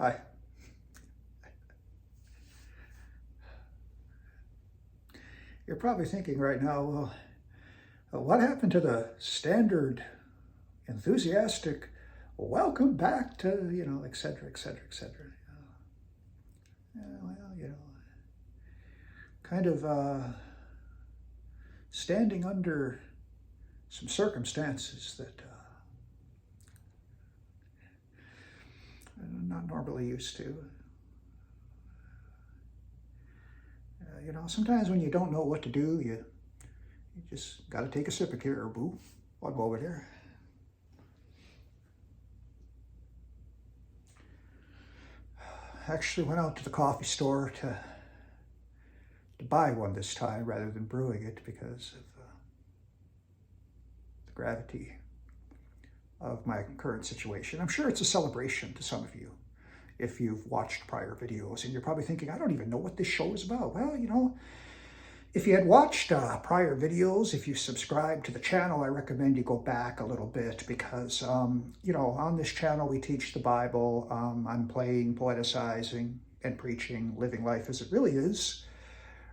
Hi. You're probably thinking right now, well, what happened to the standard enthusiastic welcome back to, et cetera, et cetera, et cetera. Well, kind of standing under some circumstances that I'm not normally used to. Sometimes when you don't know what to do, you just got to take a sip of caribou. I'll go over there. Actually went out to the coffee store to buy one this time rather than brewing it because of the gravity of my current situation. I'm sure it's a celebration to some of you if you've watched prior videos, and you're probably thinking, I don't even know what this show is about. Well, if you had watched prior videos, if you subscribe to the channel, I recommend you go back a little bit because, on this channel we teach the Bible. I'm playing, poeticizing, and preaching, living life as it really is.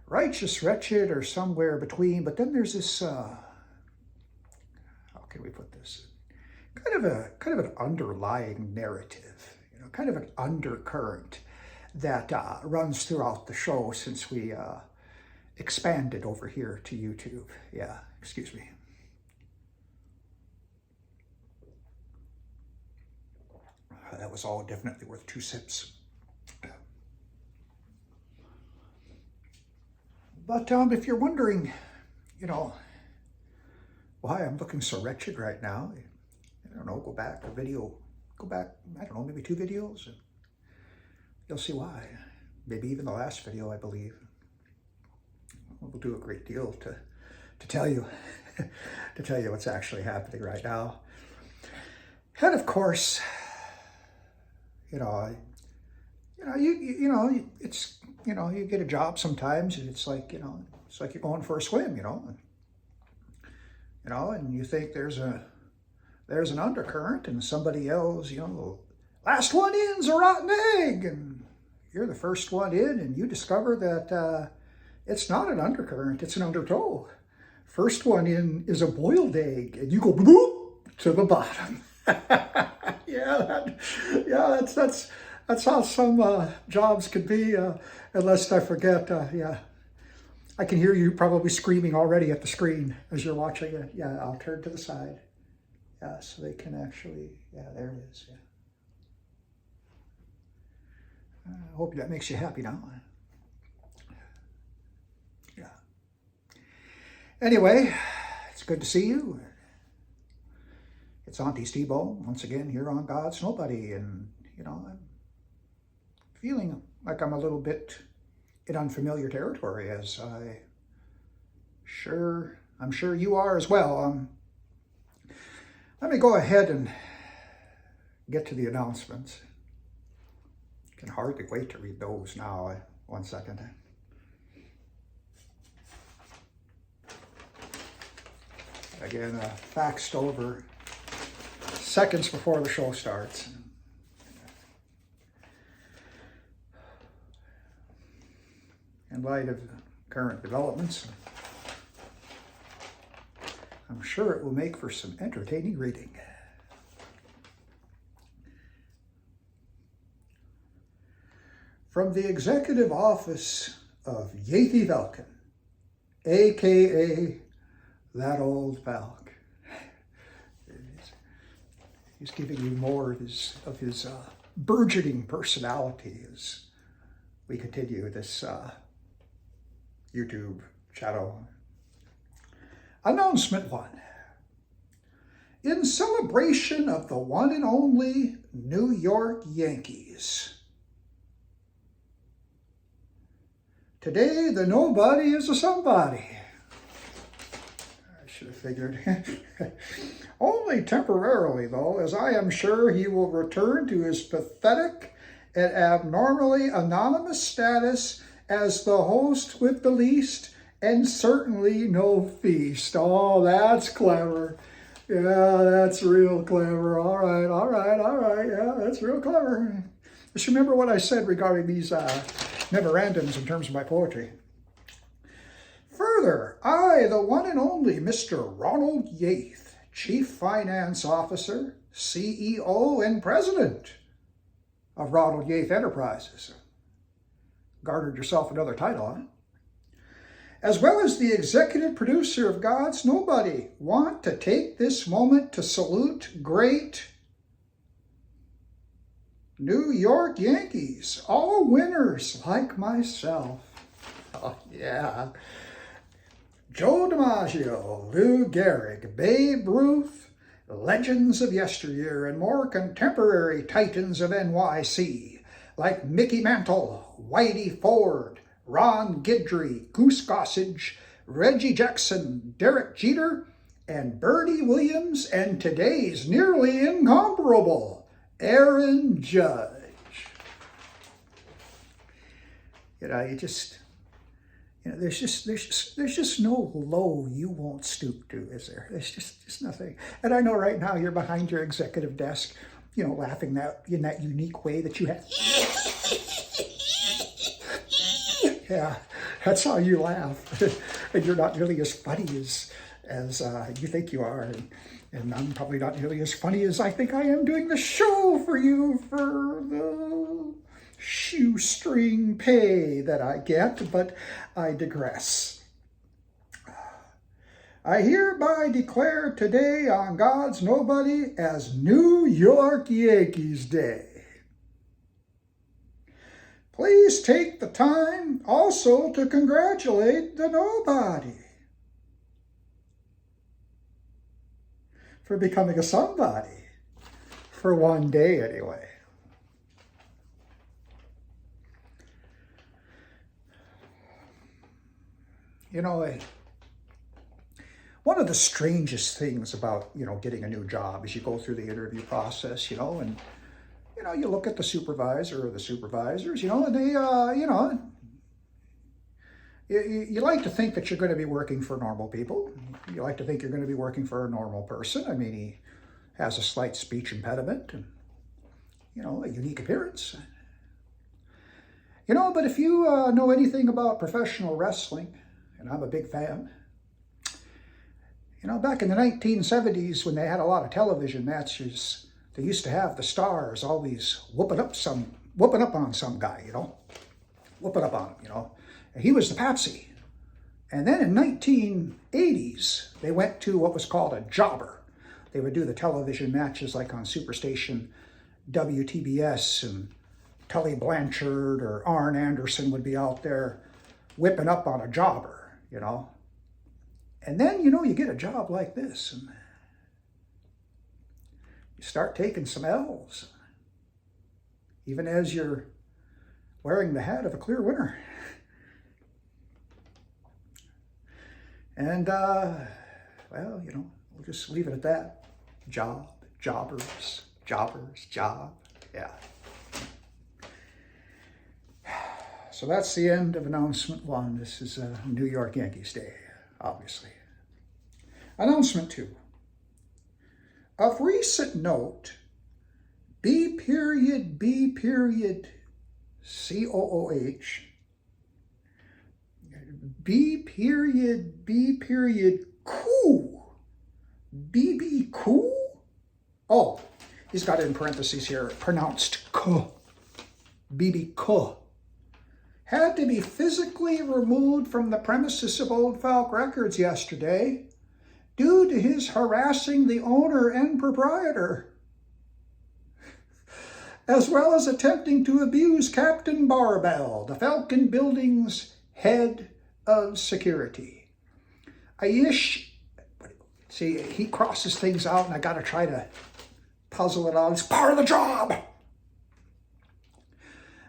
Righteous, wretched, or somewhere between. But then there's this, how can we put this? Kind of an underlying narrative, kind of an undercurrent that runs throughout the show since we expanded over here to YouTube. Yeah, excuse me. That was all definitely worth 2 sips. But if you're wondering, why I'm looking so wretched right now, I don't know, go back, I don't know, maybe 2 videos, and you'll see why. Maybe even the last video, I believe. We'll do a great deal to tell you, to tell you what's actually happening right now. And of course, it's, you get a job sometimes, and it's like, it's like you're going for a swim, and you think there's an undercurrent, and somebody yells, last one in's a rotten egg, and you're the first one in, and you discover that it's not an undercurrent, it's an undertow. First one in is a boiled egg, and you go boop to the bottom. That's how some jobs could be, unless I forget, I can hear you probably screaming already at the screen as you're watching it. Yeah, I'll turn to the side. Yeah, so they can actually, there it is, I hope that makes you happy now. Yeah. Anyway, it's good to see you. It's Auntie Steve-O, once again, here on God's Nobody, and, I'm feeling like I'm a little bit in unfamiliar territory, as I'm sure you are as well. Let me go ahead and get to the announcements. I can hardly wait to read those now. 1 second. Again, faxed over seconds before the show starts. In light of current developments, I'm sure it will make for some entertaining reading. From the Executive Office of Yathi Velkin, a.k.a. that Old Falc. He's giving you more of his burgeoning personality as we continue this YouTube channel. Announcement 1. In celebration of the one and only New York Yankees, today the nobody is a somebody. I should have figured. Only temporarily, though, as I am sure he will return to his pathetic and abnormally anonymous status as the host with the least and certainly no feast. Oh, that's clever. Yeah, that's real clever. All right. Yeah, that's real clever. Just remember what I said regarding these memorandums in terms of my poetry. Further, I, the one and only Mr. Ronald Yath, Chief Finance Officer, CEO, and President of Ronald Yath Enterprises. Garnered yourself another title, huh? As well as the executive producer of God's Nobody, want to take this moment to salute great New York Yankees, all winners like myself. Oh, yeah. Joe DiMaggio, Lou Gehrig, Babe Ruth, legends of yesteryear, and more contemporary titans of NYC, like Mickey Mantle, Whitey Ford, Ron Guidry, Goose Gossage, Reggie Jackson, Derek Jeter, and Bertie Williams, and today's nearly incomparable Aaron Judge. You know, there's just no low you won't stoop to, is there? There's just nothing. And I know right now you're behind your executive desk, you know, laughing in that unique way that you have. Yeah, that's how you laugh. And you're not nearly as funny as you think you are. And I'm probably not nearly as funny as I think I am doing the show for you for the shoestring pay that I get, but I digress. I hereby declare today on God's Nobody as New York Yankees Day. Please take the time also to congratulate the nobody for becoming a somebody, for one day anyway. You know, one of the strangest things about, you know, getting a new job is you go through the interview process, you know, and you know, you look at the supervisor or the supervisors, you know, and they, you know, you like to think that you're going to be working for normal people. You like to think you're going to be working for a normal person. I mean, he has a slight speech impediment and, you know, a unique appearance. You know, but if you know anything about professional wrestling, and I'm a big fan, you know, back in the 1970s when they had a lot of television matches, they used to have the stars always whooping up on some guy, you know, whooping up on him, you know. And he was the patsy. And then in 1980s, they went to what was called a jobber. They would do the television matches like on Superstation WTBS, and Tully Blanchard or Arn Anderson would be out there whipping up on a jobber, you know. And then, you know, you get a job like this, and you start taking some L's, even as you're wearing the hat of a clear winner. And, well, you know, we'll just leave it at that. Job, jobbers, job, yeah. So that's the end of announcement 1. This is New York Yankees Day, obviously. Announcement 2. Of recent note, B.B. COOH, BB Coo? Oh, he's got it in parentheses here, pronounced K. BB K. Had to be physically removed from the premises of Old Falc Records yesterday due to his harassing the owner and proprietor, as well as attempting to abuse Captain Barbell, the Falcon Building's head of security. See, he crosses things out and I got to try to puzzle it out. It's part of the job.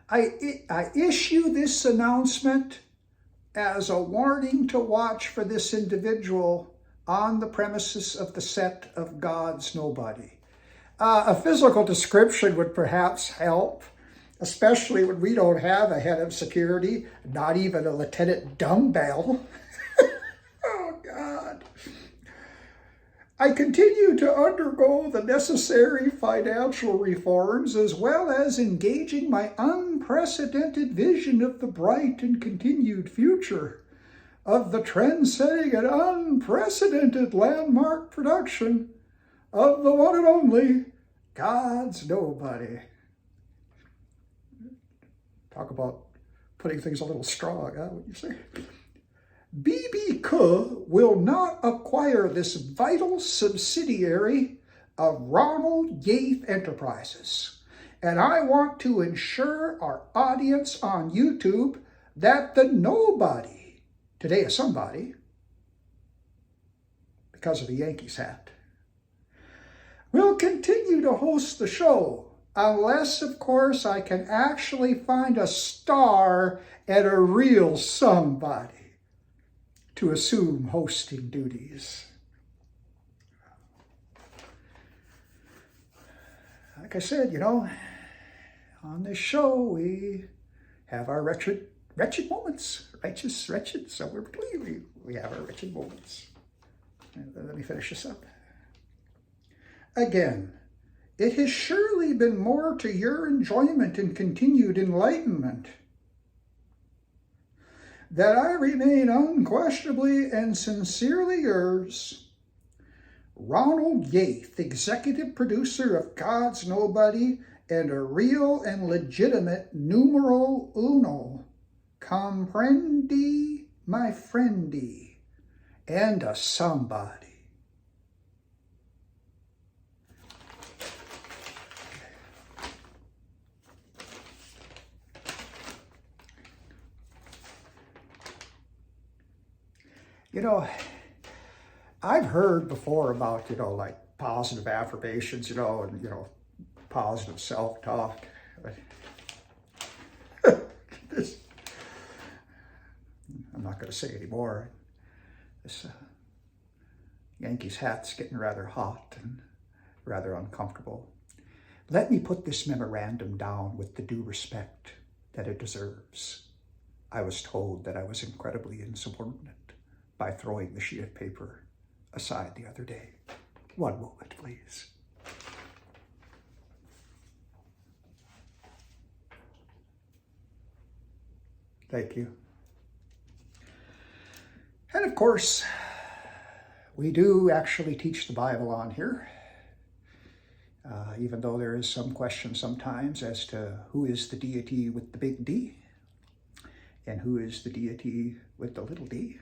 I issue this announcement as a warning to watch for this individual on the premises of the set of God's Nobody. A physical description would perhaps help, especially when we don't have a head of security, not even a Lieutenant Dumbbell. Oh, God. I continue to undergo the necessary financial reforms as well as engaging my unprecedented vision of the bright and continued future of the trend-setting and unprecedented landmark production of the one and only God's Nobody. Talk about putting things a little strong, huh? What you say? B.B. Kuh will not acquire this vital subsidiary of Ronald Yath Enterprises. And I want to ensure our audience on YouTube that the nobody, today is somebody, because of the Yankees hat, will continue to host the show, unless, of course, I can actually find a star and a real somebody to assume hosting duties. Like I said, on this show, we have our wretched moments. Righteous, wretched, somewhere between. We have our wretched moments. And let me finish this up. Again, it has surely been more to your enjoyment and continued enlightenment that I remain unquestionably and sincerely yours, Ronald Yath, executive producer of God's Nobody and a real and legitimate numero uno, comprendi, my friendy, and a somebody. I've heard before about, like positive affirmations, and, positive self-talk. I'm not going to say anymore. This Yankees hat's getting rather hot and rather uncomfortable. Let me put this memorandum down with the due respect that it deserves. I was told that I was incredibly insubordinate by throwing the sheet of paper aside the other day. One moment, please. Thank you. And of course, we do actually teach the Bible on here, even though there is some question sometimes as to who is the deity with the big D and who is the deity with the little d.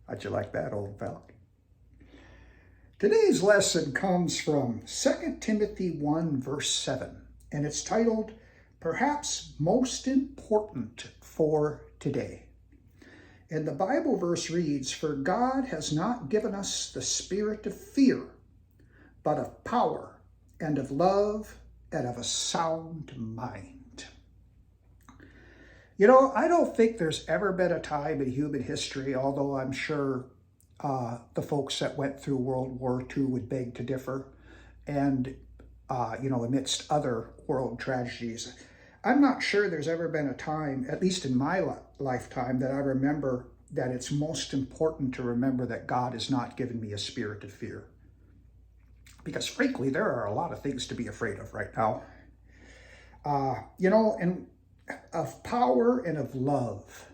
How'd you like that, Old Falc? Today's lesson comes from 2 Timothy 1, verse 7, and it's titled, Perhaps Most Important for Today. And the Bible verse reads, For God has not given us the spirit of fear, but of power and of love and of a sound mind. I don't think there's ever been a time in human history, although I'm sure the folks that went through World War II would beg to differ, and, amidst other world tragedies, I'm not sure there's ever been a time, at least in my lifetime, that I remember that it's most important to remember that God has not given me a spirit of fear. Because frankly, there are a lot of things to be afraid of right now. And of power and of love.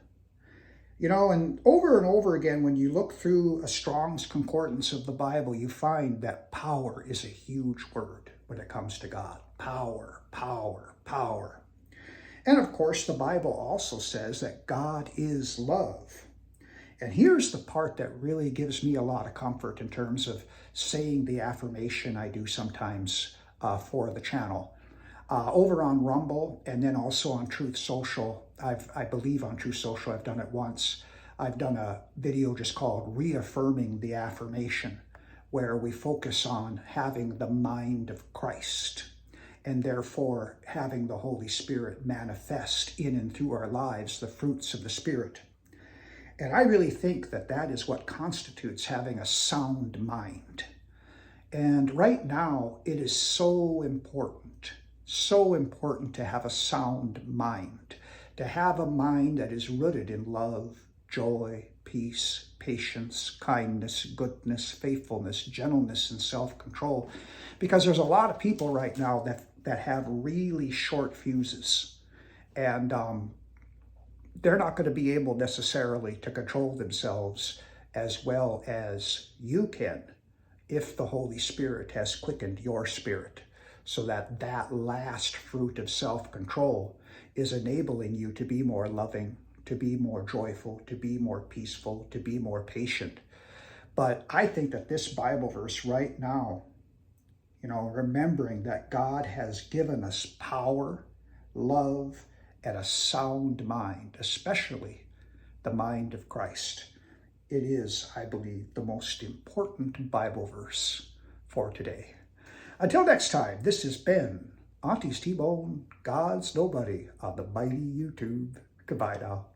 And over again, when you look through a Strong's Concordance of the Bible, you find that power is a huge word when it comes to God. Power, power, power. And of course, the Bible also says that God is love. And here's the part that really gives me a lot of comfort in terms of saying the affirmation I do sometimes for the channel. Over on Rumble and then also on Truth Social, I believe on Truth Social, I've done it once. I've done a video just called Reaffirming the Affirmation, where we focus on having the mind of Christ and therefore having the Holy Spirit manifest in and through our lives the fruits of the Spirit. And I really think that that is what constitutes having a sound mind. And right now, it is so important to have a sound mind, to have a mind that is rooted in love, joy, peace, patience, kindness, goodness, faithfulness, gentleness, and self-control. Because there's a lot of people right now that have really short fuses, and they're not going to be able necessarily to control themselves as well as you can if the Holy Spirit has quickened your spirit, so that that last fruit of self-control is enabling you to be more loving, to be more joyful, to be more peaceful, to be more patient. But I think that this Bible verse right now, remembering that God has given us power, love, and a sound mind, especially the mind of Christ, it is, I believe, the most important Bible verse for today. Until next time, this has been Auntie's T-Bone, God's Nobody on the mighty YouTube. Goodbye now.